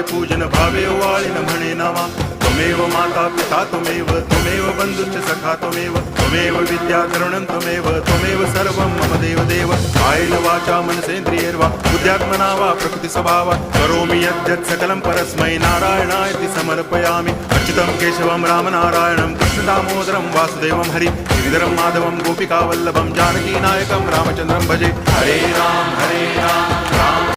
पूजन भावे वाळिन म्हणे नामा त्वमेव माता पिता त्वमेव बंधुश्च सखा त्वमेव विद्या तरुणं त्वमेव सर्वं मम देव कायेन वाचा मनसेन्द्रियैर्वा बुद्ध्यात्मना वा प्रकृति स्वभावात् करोमि यद्यत् सकलं परस्मै नारायणायति समर्पयामि अच्युतं केशवं रामनारायणं कृष्णदामोदरं वासुदेवं हरि गिरिधरं माधवं गोपिकावल्लभं जानकीनायकं रामचन्द्रं भजे हरे राम राम